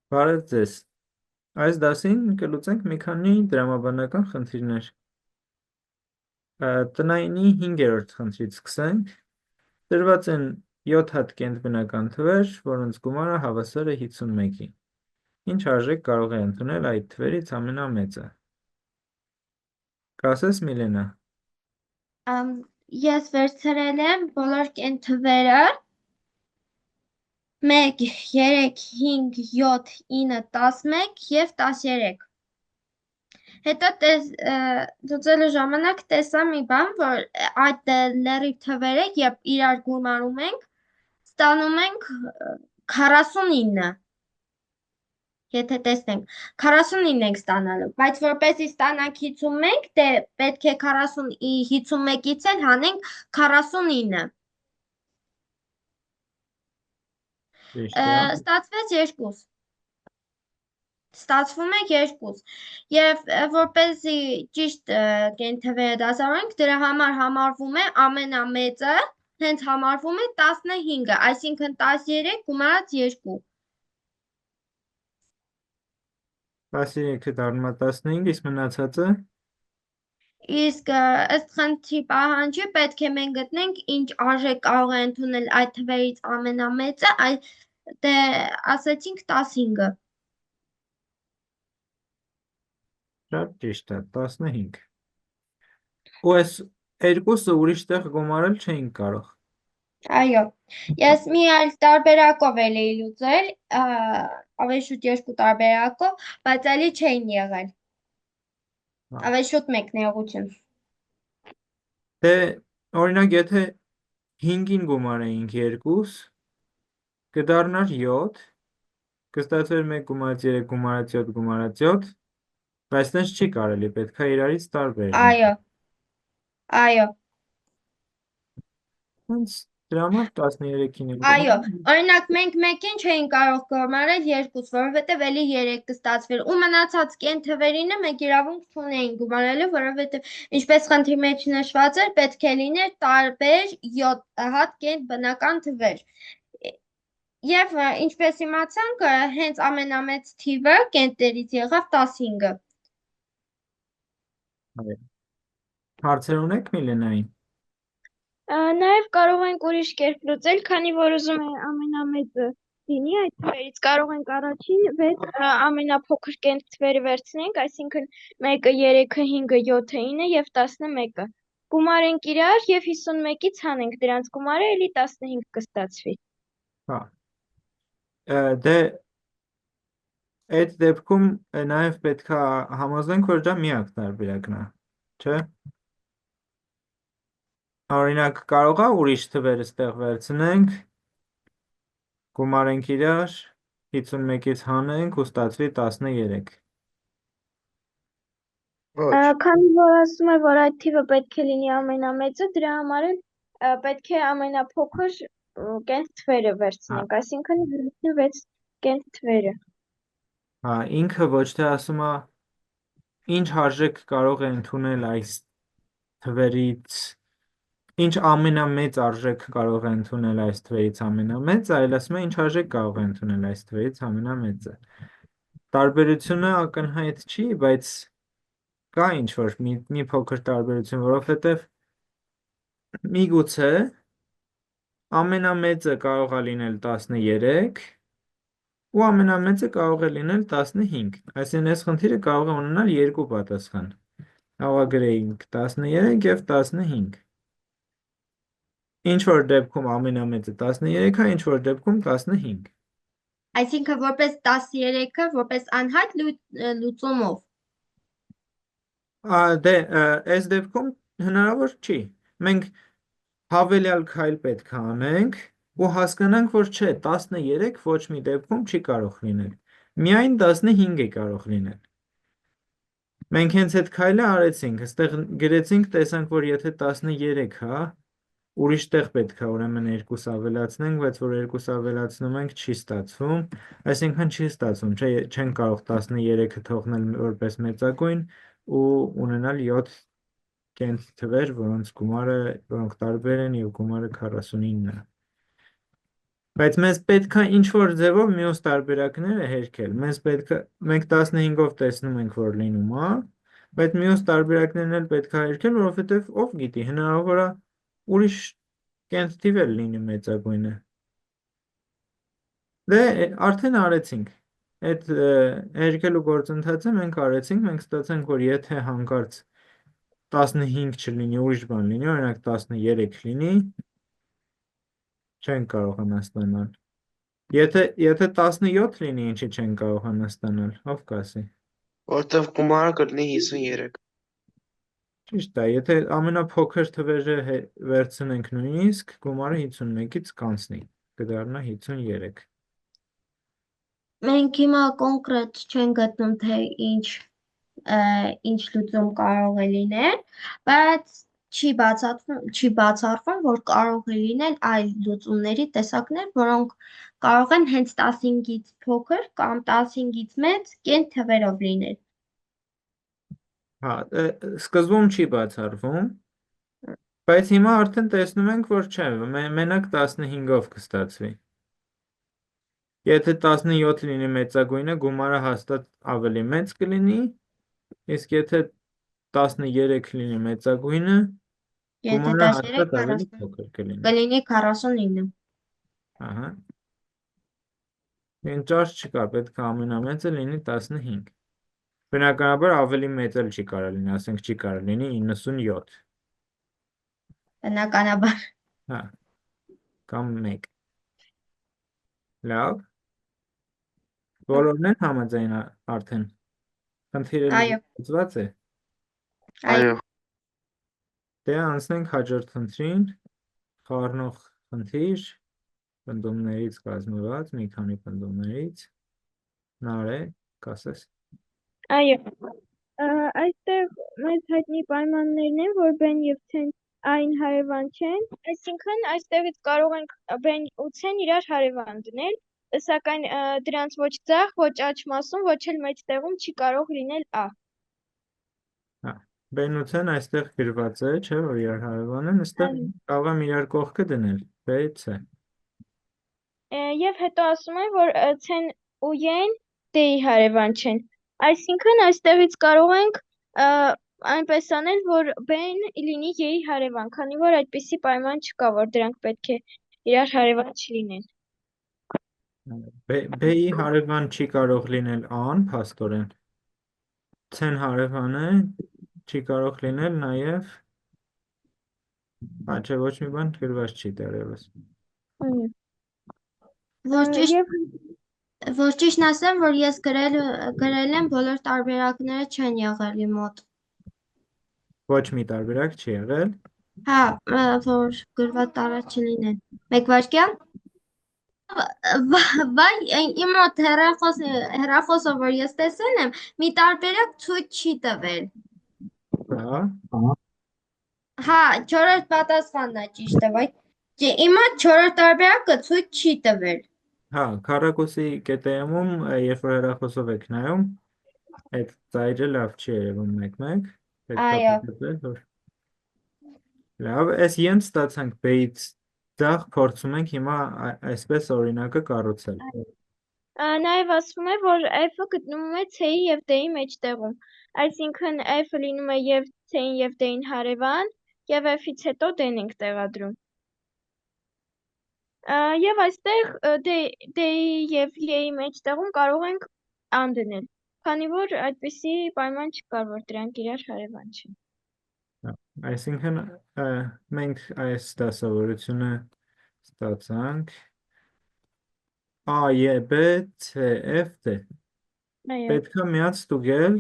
Բարև ձեզ։ Այս դասին կլուծենք մի քանի դրամաբանական խնդիրներ։ Տնայինի 5-րդ խնդրից սկսենք։ Տրված են 7 հատ կենտբնական թվեր, որոնց գումարը հավասար է 51-ի։ Ինչ արժեք կարող է ընդունել այդ թվերից ամենամեծը։ Կասես Միլենա։ Ես վերցրել եմ բոլոր կենթվերը 1, 3, 5, 7, 9, 11 և 13։ Հետո լուծելու ժամանակ տեսա մի բան, որ այդ լրիվ թվերը, երբ իրար գումարում ենք, ստանում ենք 49, եթե տեսնենք, 49 ենք ստանալու, բայց որպեսզի ստանանք 51, դե պետք է 51-ից էլ հանենք 49։ Ճիշտ է։ Ստացվեց 2։ Ստացվում է 2։ Եվ որպեսզի ճիշտ կենթվերը դասավորենք, դրա համար համարվում է ամենամեծը, հենց համարվում է 15-ը, այսինքն 13 գումարած 2։ 13-ը դառնում է 15, իսկ մնացածը։ Իսկ ըստ խնդրի պահանջի պետք է մենք գտնենք ինչ արժեք կարող է ընդունել այդ թվերից ամենամեծը, դե ասեցինք 15-ը։ Շատ ճիշտ է, 15։ Ու այս երկուսը ուրիշ տեղ գումարել չէինք կարող։ Այո, ես մի այլ տարբերակով էի լուծել, ավելի շուտ 2 տարբերակով, բայց ալի չէին եղել։ Ավելի շուտ մեկնեղություն։ Դե, օրինակ, եթե 5-ին գումարեինք 2, կդառնար 7, կստացվեր 1 գումարած 3 գումարած 7 գումարած 7, բայց տենց չի կարելի, պետք է իրարից տարբեր Այո, այո, հենց դրա համար 13-ին ենք այո, գումարում։ օրինակ մենք մեկին չէին կարող գումարել 2, որովհետև էլի 3 կստացվեր, ու մնացած կենթվերինը մենք իրավունք չունեինք գումարելու, որովհետև ինչպես խնդրի մեջ նշված էր, պետք է լիներ տարբեր 7 հատ կենտբնական թվեր։ Եվ ինչպես իմացանք, հենց ամենամեծ թիվը կենտերից եղավ 15-ը։ Հարցեր ունեք Միլենային։ Նաև կարող ենք ուրիշ կերպ լուծել, քանի որ ուզում է ամենամեծը լինի այդ թվերից, կարող ենք առաջին 6 ամենափոքր կենթվերը վերցնենք, այսինքն 1-ը, 3-ը, 5-ը, 7-ը, 9-ը և 11-ը։ Գումարենք իրար և 51-ից հանենք դրանց գումարը, էլի 15 կստացվի։ Հա։ Դե այդ դեպքում նաև պետք է համոզենք, որ դա միակ տարբերակն է, չէ՞։ Օրինակ, կարող է ուրիշ թվեր ստեղ վերցնենք, գումարենք իրար, 51-ից հանենք ու ստացվի 13։ Ոչ, Քանի որ ասում է, որ այդ թիվը պետք է լինի ամենամեծը, դրա համար էլ պետք է ամենափոքր կենթվերը վերցնենք, այսինքն 6 կենթվերը։ Հա, ինքը ոչ թե ասում է ինչ արժեք կարող է ընդունել այս թվերից, ինչ ամենամեծ արժեք կարող է ընդունել այս թվերից ամենամեծը, այլ ասում է ինչ արժեք կարող է ընդունել այս թվերից ամենամեծը։ Տարբերությունը ակնհայտ չի, բայց կա ինչ-որ մի փոքր տարբերություն, որովհետև միգուցե ամենամեծը կարող է լինել 13 ու ամենամեծը կարող է լինել 15, այսինքն այս խնդիրը կարող է ունենալ երկու պատասխան, կարող է գրեինք 13 և 15, ինչ-որ դեպքում ամենամեծը 13 է, ինչ-որ դեպքում 15, Այսինքն որպես 13-ը, որպես անհայտ լուծումով։ դե, այս դեպքում հնարավոր չի, մենք հավելյալ քայլ պետք է անենք ու հասկանանք, որ չէ, 13 ոչ մի դեպքում չի կարող լինել, միայն 15 է կարող լինել։ Մենք հենց այդ քայլը արեցինք, այստեղ գրեցինք, տեսանք, որ եթե 13 հա, ուրիշ տեղ պետք է ուրեմն 2 ավելացնենք, բայց որ 2 ավելացնում ենք չի ստացվում, այսինքն չի ստացվում, չենք կարող 13-ը թողնել որպես մեծագույն ու ունենալ 7 կենտ թվեր, որոնք տարբեր են և գումարը 49 է։ Բայց մեզ պետք է ինչ-որ ձևով մյուս տարբերակները հերքել։ Մենք 15-ով տեսնում ենք, որ լինում է, բայց մյուս տարբերակներն էլ պետք է հերքել, որովհետև ով գիտի, հնարավոր է ուրիշ կենթ-թիվ էլ լինի մեծագույնը։ Դե արդեն արեցինք։ Այդ հերքելու գործընթացը մենք արեցինք, մենք ստացանք, որ եթե հանկարծ 15 չլինի, ուրիշ բան լինի, օրինակ 13 լինի, չենք կարողանա ստանալ։ Եթե 17 լինի, ինչի չենք կարողանա ստանալ, ով կասի։ Որտեվ գումարը կլինի 53։ Ճիշտ է, եթե ամենափոքր թվերը վերցնենք նույնիսկ, գումարը 51-ից կանցնի, կդառնա 53։ Մենք հիմա կոնկրետ չենք գտնում, թե ինչ լուծում կարող է լինել, բայց չի բացառվում, որ կարող է լինել այլ լուծումների տեսակներ, որոնք կարող են հենց 15-ից փոքր կամ 15-ից մեծ կենտ թվերով լինել։ Հա, սկզբում չի բացառվում, բայց հիմա արդեն տեսնում ենք, որ չէ, մենակ 15-ով կստացվի։ Եթե 17 լինի մեծագույնը, գումարը հաստատ ավելի մեծ կլինի, իսկ եթե 13 լինի մեծագույնը, Եթե գումարը 13 հաստատ ավելի 40 փոքր կլինի։ կլինի 49։ Ահա։ Ճարժ չկա, պետք է ամենամեծը լինի 15։ Բնականաբար ավելի մեծ էլ չի կարող լինի, ասենք չի կարող լինի 97։ Բնականաբար։ Հա, կամ 1։ Լավ։ Բոլորն են համաձայն արդեն։ Խնդիրը Այո, լուծված է։ այո։ Դե անցնենք հաջորդ խնդրին, խառնող խնդիր, պնդումներից կազմված, մի քանի պնդումներից։ Նարե, կասես։ Այո, այստեղ մեզ հայտնի պայմաններն են, որ բեն եւ ցեն այն հարևան չեն, այսինքն այստեղից կարող ենք բեն ու ցեն իրար հարևան դնել, սակայն դրանց ոչ ձախ, ոչ աջ մասում, ոչ էլ մեծ տեղում չի կարող լինել ա։ Հա, բենուցեն այստեղ գրված է, չէ, որ իրար հարևան են, այստեղ կարող եմ իրար կողքը դնել, B, C։ Եվ հետո ասում են, որ ցեն ու յեն դեի հարևան չեն, այսինքն այստեղից կարող ենք այնպես անել, որ բեն լինի յեի հարևան, քանի որ այդպիսի պայման չկա, որ դրանք պետք է իրար հարևան չլինեն։ B-ի հարևան չի կարող լինել A-ն, փաստորեն։ C-ն հարևան է, չի կարող լինել նաև, չէ, ոչ մի բան գրված չի դեռևս։ Որ ճիշտն ասեմ, որ ես գրել եմ, բոլոր տարբերակները չեն եղել իմ մոտ։ Ոչ մի տարբերակ չի եղել։ Հա, որ գրված տարած չլինեն։ Մեկ վայրկյան։ Վայ, իմ մոտ հեռախոսը, որ ես տեսել եմ, մի տարբերակ ցույց չի տվել։ Հա։ Հա, 4-րդ պատասխանն է ճիշտը, վայ։ Իմ մոտ 4-րդ տարբերակը ցույց չի տվել։ Հա, քառակուսի կետեյում, երբ որ հեռախոսով եք նայում, այդ ծայրը լավ չի երևում մեկ-մեկ։ Այո։ Լավ, այս յեն ստացանք B-ից ձախ, փորձում ենք հիմա այսպես օրինակը կառուցել։ Նաև ասվում է, որ F-ը գտնվում է C-ի և D-ի մեջտեղում, այսինքն F-ը լինում է և C-ին և D-ին հարևան, և F-ից հետո D-ն ենք տեղադրում։ Եվ այստեղ D-ի և Y-ի մեջտեղում կարող ենք A-ն դնել, քանի որ այդպիսի պայման չկար, որ դրանք իրար հարևան չեն։ Այսինքն մենք այս դասավորությունը ստացանք A, Y, B, C, F, D։ Պետք է միած ստուգել,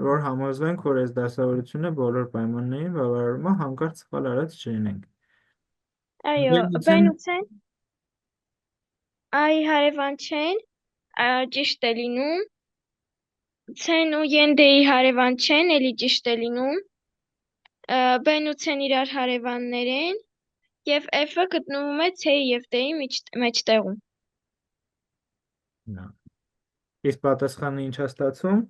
որ համոզվենք, որ այս դասավորությունը բոլոր պայմաններին բավարարում է, հանկարծ սխալ արած չլինենք։ Այո, բեն ու ցեն այ հարևան չեն, ճիշտ է լինում, ցեն ու յեն դեի հարևան չեն, էլի ճիշտ է լինում, բեն ու ցեն իրար հարևաններ են, և F-ը գտնվում է C-ի և D-ի մեջտեղում։ Իսկ պատասխանը ինչ է ստացվում։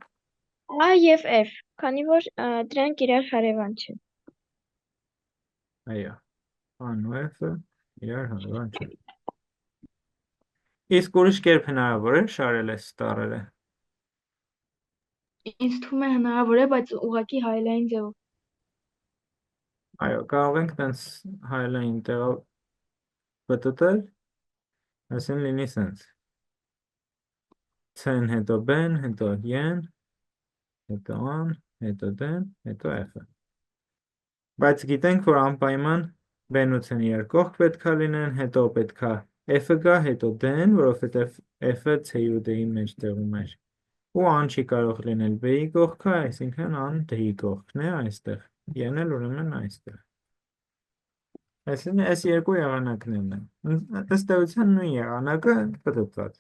A և F, քանի որ դրանք իրար հարևան չեն։ Այո, A-ն ու F-ը իրար հարևան չեն։ Իսկ ուրիշ կերպ հնարավոր է շարել այս տառերը։ Ինձ թվում է հնարավոր է, բայց ուղղակի հայելային ձևով։ Այո, կարող ենք տենց հայելային տեղով պտտել, այսինքն լինի սենց։ C-ն հետո B-ն, հետո Y-ն, հետո A-ն, հետո D-ն, հետո F-ը։ Բայց գիտենք, որ անպայման B-ն ու C-ն երկկողմ պետքա լինեն, հետո պետքա F-ը գա, հետո D-ն, որովհետև F-ը C-ի ու D-ի մեջտեղում էր։ Ու A-ն չի կարող լինել B-ի կողքը, այսինքն A-ն D-ի կողքն է այստեղ։ Y-ն էլ ուրեմն այստեղ։ Այսինքն այս երկու եղանակներն են։ Ըստ էության նույն եղանակը պտտված։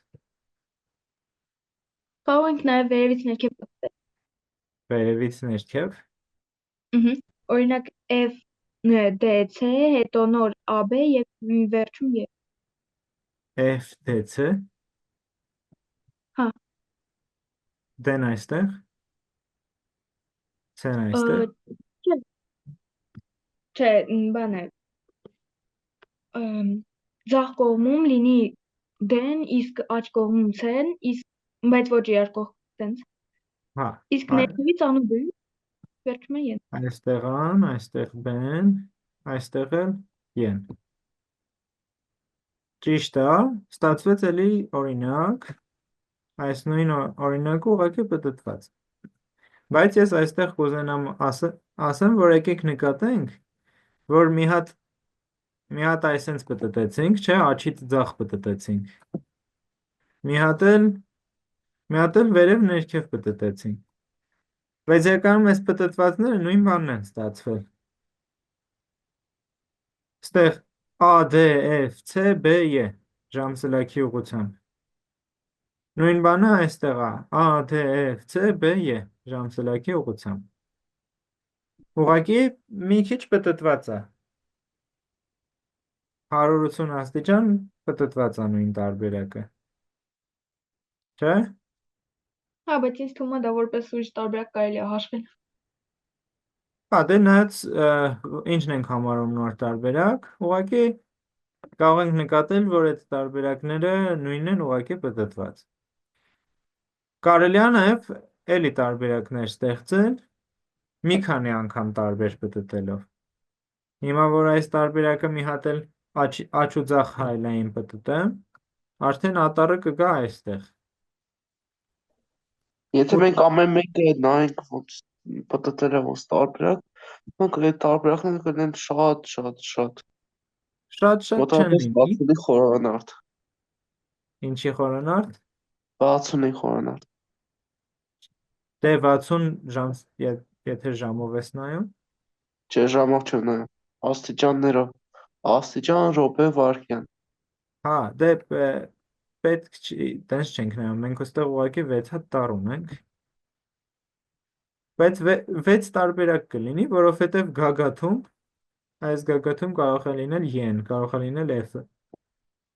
Կարող ենք նաև վերևից ներքև պատտել։ Վերևից ներքև։ Օրինակ F DC, հետո նոր AB եւ վերջում E։ F, D, C։ Հա։ D-ն այստեղ։ C-ն այստեղ։ Չէ, բան է։ Ձախ կողմում լինի D-ն, իսկ աջ կողմում C-ն, բայց ոչ երկկողմ տենց։ Հա։ Իսկ ներքևից անում B, վերջում է E։ Այստեղ A-ն, այստեղ B-ն, այստեղ էլ Y-ն։ Ճիշտ է, ստացվեց էլի օրինակ, այս նույն օրինակը ուղղակի պտտված։ Բայց ես այստեղ կուզենամ ասեմ, որ եկեք նկատենք, որ մի հատ այսենց պտտեցինք, չէ, աչից ձախ պտտեցինք։ Մի հատ էլ վերև ներքև պտտեցինք։ Բայց երկարում այս պտտվածները նույն բանն են ստացվել։ Ստեղ A, D, F, C, B, E ժամսլաքի ուղղությամբ։ Նույն բանը այստեղ է A, D, F, C, B, E ժամսլաքի ուղղությամբ։ Ուղղակի մի քիչ պտտված է։ 180 աստիճան պտտված է նույն տարբերակը։ Չէ՞։ Հա, բայց ինձ թվում է դա որպես ուրիշ տարբերակ կարելի է հաշվել։ Հա, դե նայած ինչն ենք համարում նոր տարբերակ, ուղղակի կարող ենք նկատել, որ այդ տարբերակները նույնն են ուղղակի պտտված։ Կարելի է նաև էլի տարբերակներ ստեղծել մի քանի անգամ տարբեր պտտելով։ Հիմա որ այս տարբերակը մի հատ էլ աչ ու ձախ հայելային պտտեմ, արդեն ատառը կգա այստեղ։ Եթե մենք ամեն մեկը նայենք ոնց պտտել է ոնց տարբերակ, մենք այդ տարբերակները կլինեն շատ Շատ չեն մոտավորապես լինի։ 65 խորանարդ։ Ինչի խորանարդ։ 65 խորանարդ։ Դե 60 ժամ, եթե ժամով ես նայում։ Չէ, ժամով չեմ նայում։ Աստիճաններով։ Աստիճան, րոպե, վայրկյան։ Հա, դե պետք չի, տենց չենք նայում, մենք ուստեղ ուղղակի 6 հատ տառ ունենք։ Բայց 6 տարբերակ կլինի, որովհետև գագաթում, այս գագաթում կարող է լինել Y-ն, կարող է լինել F-ը,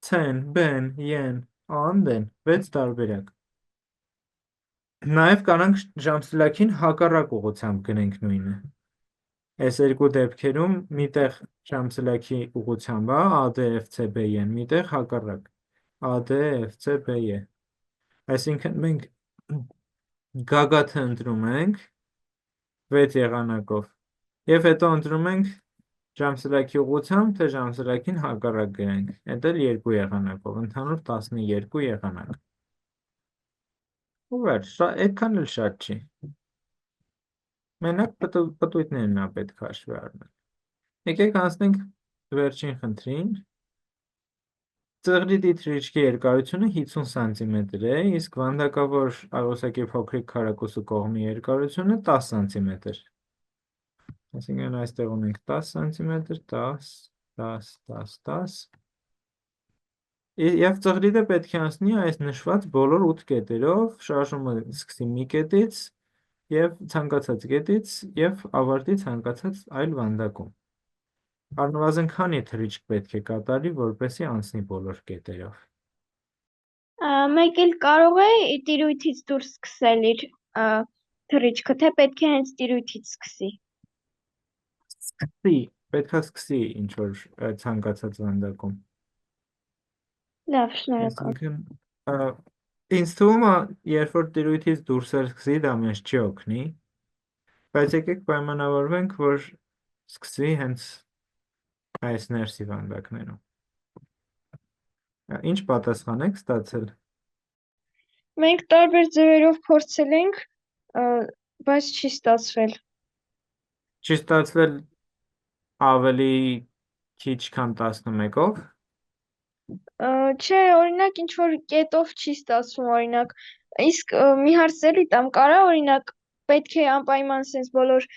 C-ն, B-ն, Y-ն, A-ն, D-ն, 6 տարբերակ։ Նաև կարանք ժամսլաքին հակառակ ուղղությամբ գնենք նույնը։ Այս երկու դեպքերում միտեղ ժամսլաքի ուղղությամբ է A, D, F, C, B, Y-ն, միտեղ հակառակ A, D, F, C, B, Y։ Այսինքն մենք գագաթը ընտրում ենք 6 եղանակով և հետո ընտրում ենք ժամսլաքի ուղղությամբ, թե ժամսլաքին հակառակ գրենք, այդ էլ 2 եղանակով, ընդհանուր 12 եղանակ։ Ու վերջ, այդքան էլ շատ չի։ Մենակ պտույտներն է պետք հաշվի առնել։ Եկեք անցնենք վերջին խնդրին։ Ծղրի դիթրիչքի երկարությունը 50 սանտիմետր է, իսկ վանդակավոր աղյուսակի փոքրիկ քառակուսու կողմի երկարությունը 10 սանտիմետր։ Այսինքն այստեղ ունենք 10 սանտիմետր, 10, 10, 10, 10։ Եվ ծղրիդը պետք է անցնի այս նշված բոլոր 8 կետերով, շարժումը սկսի մի կետից և ցանկացած կետից և ավարտի ցանկացած այլ վանդակում։ Առնվազն քանի թռիչք պետք է կատարի, որպեսզի անցնի բոլոր կետերով։ Մեկ էլ կարող է տիրույթից դուրս սկսել իր թռիչքը, թե պետք է հենց տիրույթից սկսի։ Պետք է սկսի ինչ-որ ցանկացած վանդակում։ Լավ, շնորհակալ։ Այսինքն ինձ թվում է, երբ որ տիրույթից դուրս էլ սկսի, դա մեզ չի օգնի, բայց եկեք պայմանավորվենք, որ սկսվի հենց այս ներսի վանդակներում։ Ինչ պատասխան եք ստացել։ Մենք տարբեր ձևերով փորձել ենք, բայց չի ստացվել։ Չի ստացվել ավելի քիչ, քան 11-ով։ Չէ, օրինակ ինչ որ կետով չի ստացվում, օրինակ, իսկ մի հարց էլի տամ կարա, օրինակ, պետք է անպայման sense բոլոր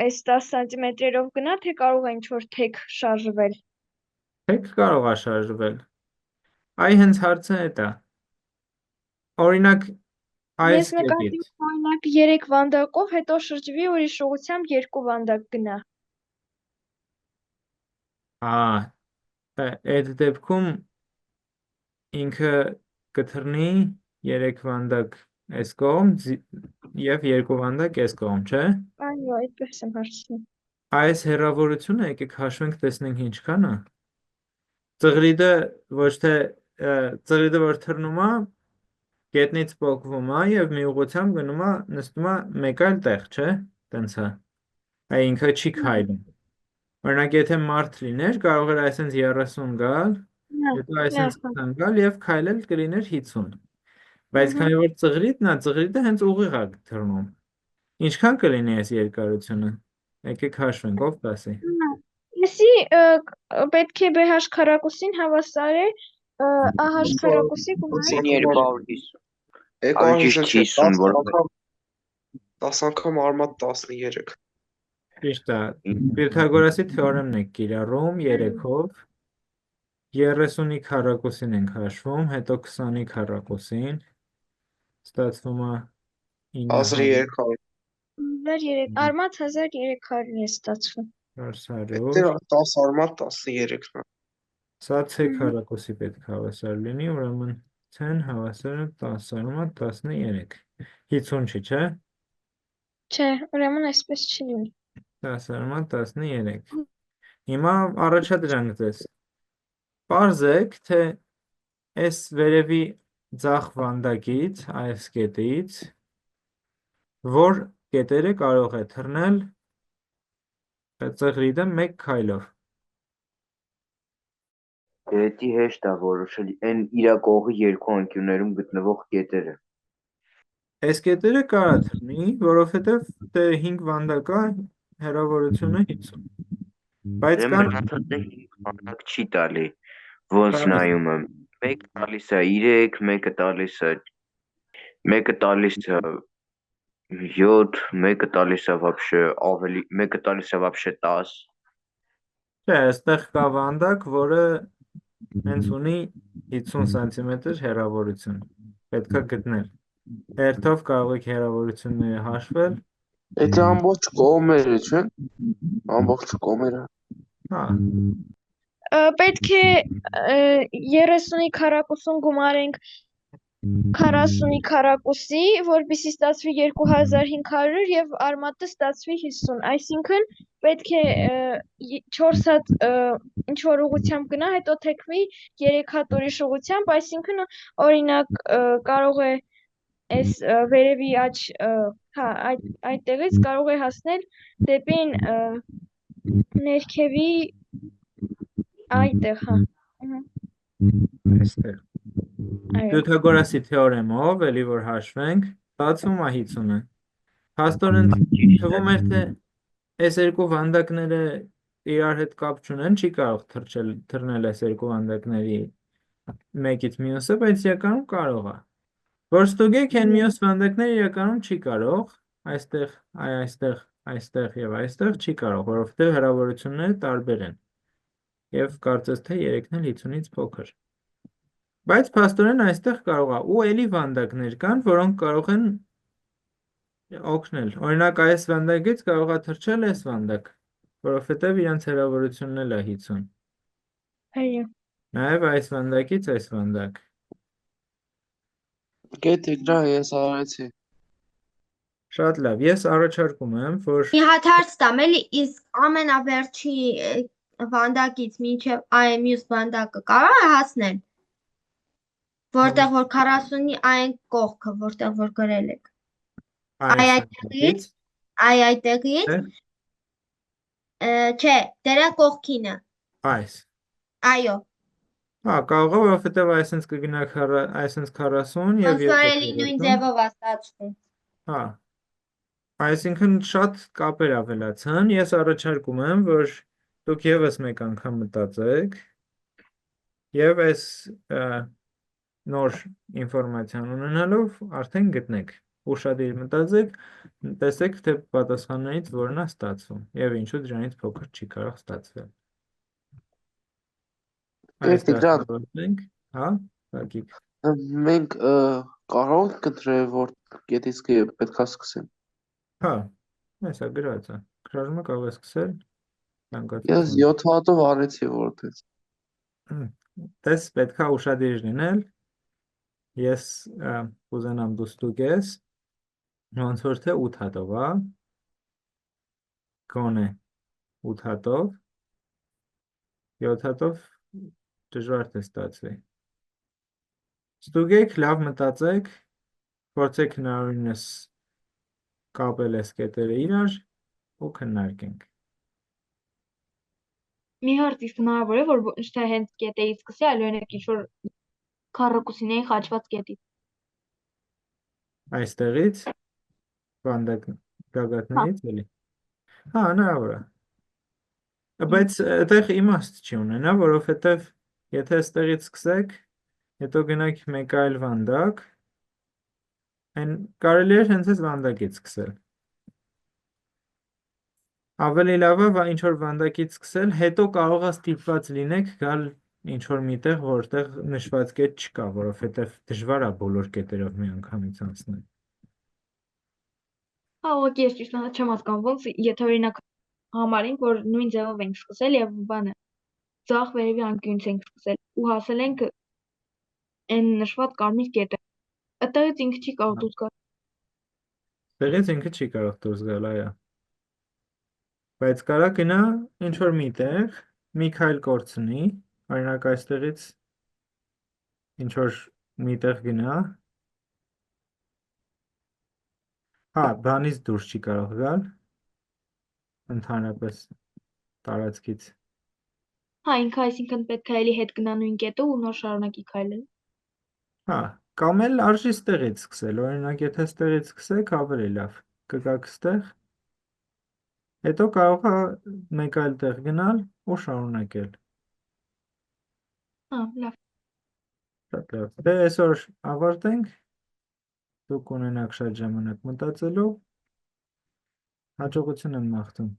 այս 10 սանտիմետրերով գնա, թե կարող է ինչ որ թեք շարժվել։ Եք կարող է շարժվել։ Այ հենց հարցը է դա։ Օրինակ այս Ես նկատի կետից։ եմ, օրինակ 3 վանդակով, հետո շրջվի ուրիշ ուղղությամբ 2 վանդակ գնա։ Այդ դեպքում ինքը կթռնի 3 վանդակ այս կողմ եւ 2 վանդակ այս կողմ, չէ։ Այո, այդպես եմ հարցնում։ Այս հեռավորությունը եկեք հաշվենք, տեսնենք ինչքան է։ Ծղրիդը ոչ թե ծղրիդը որ թռնում է, գետնից պոկվում է եւ մի ուղղությամբ գնում է, նստում է մեկ այլ տեղ, չէ։ Տենց է։ Այ ինքը չի քայլում։ Օրինակ, եթե մարդ լիներ, կարող էր այսպես 30 գալ, հետո այսպես 20 գալ եւ քայլել կլիներ 50։ Բայց քանի որ ծղրիդն է, ծղրիդը հենց ուղիղ է թռնում։ Ինչքան կլինի այս երկարությունը։ Եկեք հաշվենք, ով տասի։ Էսի պետք է BH քառակուսին հավասար է AH քառակուսի գումարը 250։ 250 որովհետեւ 10 անգամ արմատ 13։ Ճիշտ է։ Պյութագորասի թեորեմն է կիրառում 3-ով։ 30-ի քառակուսին ենք հաշվում, հետո 20-ի քառակուսին։ Ստացվում է 1300։ 1300 արմատ 1300 է ստացվում։ 400։ Դե 10 արմատ 13-ն է։ Սա C քառակուսի պետք է հավասար լինի, ուրեմն C-ն հավասար է 10 արմատ 13։ 50 չի, չէ։ Չէ, ուրեմն այսպես չի լինի։ 10 արմատ 13։ Հիմա առաջադրանք ձեզ։ Պարզեք, թե այս վերևի ձախ վանդակից, այս կետից, որ կետերը կարող է թռնել ծղրիդը մեկ քայլով։ Դետի հեշտ է որոշել այն իրա կողի երկու անկյուններում գտնվող կետերը։ Այս կետերը կարա թռնի, որովհետև դե 5 վանդակա հեռավորությունը 50։ Բայց կան վանդակ չի տալի, ոնց նայում եմ։ Մեկը տալիս է 3, մեկը տալիս է 7, մեկը տալիս է вообще ավելի, մեկը տալիս է вообще 10։ Չէ, այստեղ կա վանդակ, որը հենց ունի 50 սանտիմետր հեռավորություն։ Պետք է գտնել։ Հերթով կարող եք հեռավորությունները հաշվել։ Եթե ամբողջ կողմերը չեն, ամբողջ կողմերը։ Հա, Պետք է 30-ի քառակուսուն գումարենք 40-ի քառակուսի, որպեսզի ստացվի 2500 եւ արմատը ստացվի 50։ Այսինքն պետք է 4 հատ ինչ որ ուղղությամբ գնա, հետո թեքվի 3 հատ ուրիշ ուղղությամբ, այսինքն օրինակ կարող է այս վերևի աջ, հա, այդտեղից կարող է հասնել դեպի ներքևի այդտեղ, հա։ այստեղ։ Պյութագորասի թեորեմով, էլի որ հաշվենք, ստացվում է 50-ը։ Փաստորեն թվում էր, թե այս երկու վանդակները իրար հետ կապ չունեն, չի կարող թռնել այս երկու վանդակների մեկից մյուսը, բայց իրականում կարող է։ Որ ստուգեք, այն մյուս վանդակները իրականում չի կարող, այստեղ եւ այստեղ չի կարող, որովհետեւ հեռավորությունները տարբեր են։ Եվ կարծես թե 3-ն էլ 50-ից փոքր։ Բայց փաստորեն այստեղ կարող է ու էլի վանդակներ կան, որոնք կարող են օգնել։ Օրինակ այս վանդակից կարող է թռչել այս վանդակ, որովհետև իրենց հեռավորությունն էլ է 50։ Այո։ Նաև այս վանդակից այս վանդակ։ Գետի դրա ես արեցի։ Շատ լավ, ես առաջարկում եմ, որ Մի հատ հարց տամ, էլի, իսկ ամենավերջի վանդակից մինչև այ մյուս վանդակը կարա հասնել։ որտեղ որ 40-ի այն կողքը, որտեղ որ գրել եք։ Այս այդտեղից, այդտեղից, չէ, դրա կողքինը, այս։ այո, Հա, կարող է, որովհետև այսպես կգնա այսպես 40 եւ ոնց որ էլի նույն ձևով է ստացվում։ Հա։ Այսինքն շատ կապեր ավելացան։ Ես առաջարկում եմ, որ դուք եւս մեկ անգամ մտածեք եւ այս նոր ինֆորմացիան ունենալով արդեն գտնեք։ Ուշադիր մտածեք, տեսեք, թե պատասխաններից որն է ստացվում եւ ինչու դրանից փոքր չի կարող ստացվել։ Այս Տիգրան, դասավորենք, հա, Սակիկ։ մենք կարող ենք կտրել, որ կետից պետքա սկսենք։ Հա, այսա գրած է։ Գրառումը կարող է սկսել ցանկացած Ես բան։ 7 հատով արեցի որտես։ Տես պետքա ուշադիր լինել։ Ես կուզենամ դու ստուգես ոնց որ թե 8 հատով, հա։ Գոնե 8 հատով, 7 հատով դժվար թե ստացվի։ Ստուգեք, լավ մտածեք, փորձեք հնարավորինս կապել այս կետերը իրար ու քննարկենք։ Մի հարց իսկ հնարավոր է, որ ոչ թե հենց կետերից սկսի, այլ օրինակ ինչ-որ քառակուսիների խաչված կետից։ Այստեղից գագաթներից էլի։ Հա, հնարավոր է։ Բայց այդտեղ իմաստ չի ունենա, որովհետև եթե այստեղից սկսեք, հետո գնաք մեկ այլ վանդակ, այն կարելի է հենց այս վանդակից սկսել։ Ավելի լավ է ինչ որ վանդակից սկսել, հետո կարող է ստիպված լինեք գալ ինչ որ միտեղ, որտեղ նշված կետ չկա, որովհետև դժվար է բոլոր կետերով միանգամից անցնել։ Հա, ուղղակի ես ճիշտ չեմ հասկանում, ոնց եթե օրինակ համարենք, որ նույն ձևով ենք սկսել եւ բանը ձախ վերևի անկյունից ենք սկսել ու հասել ենք այն նշված կարմիր կետը։ Այդտեղից ինքը չի կարող դուրս գալ։ Տեղից ինքը չի կարող դուրս գալ, այո։ Բայց կարա գնա ինչ որ միտեղ, մի քայլ կորցնի, օրինակ այստեղից ինչ որ միտեղ գնա։ Հա, բանից դուրս չի կարող գալ, ընդհանրապես տարածքից։ Հա, ինքը այսինքն պետք է էլի հետ գնա նույն կետը ու նոր շարունակի քայլել։ Հա, կամ էլ արժի ստեղից սկսել, օրինակ եթե ստեղից սկսեք, ավելի լավ, կգաք ստեղ, հետո կարող է մեկ այլ տեղ գնալ ու շարունակել։ Հա, լավ։ Շատ լավ։ Դե այսօր ավարտենք, դուք ունենաք շատ ժամանակ մտածելու, հաջողություն եմ մաղթում։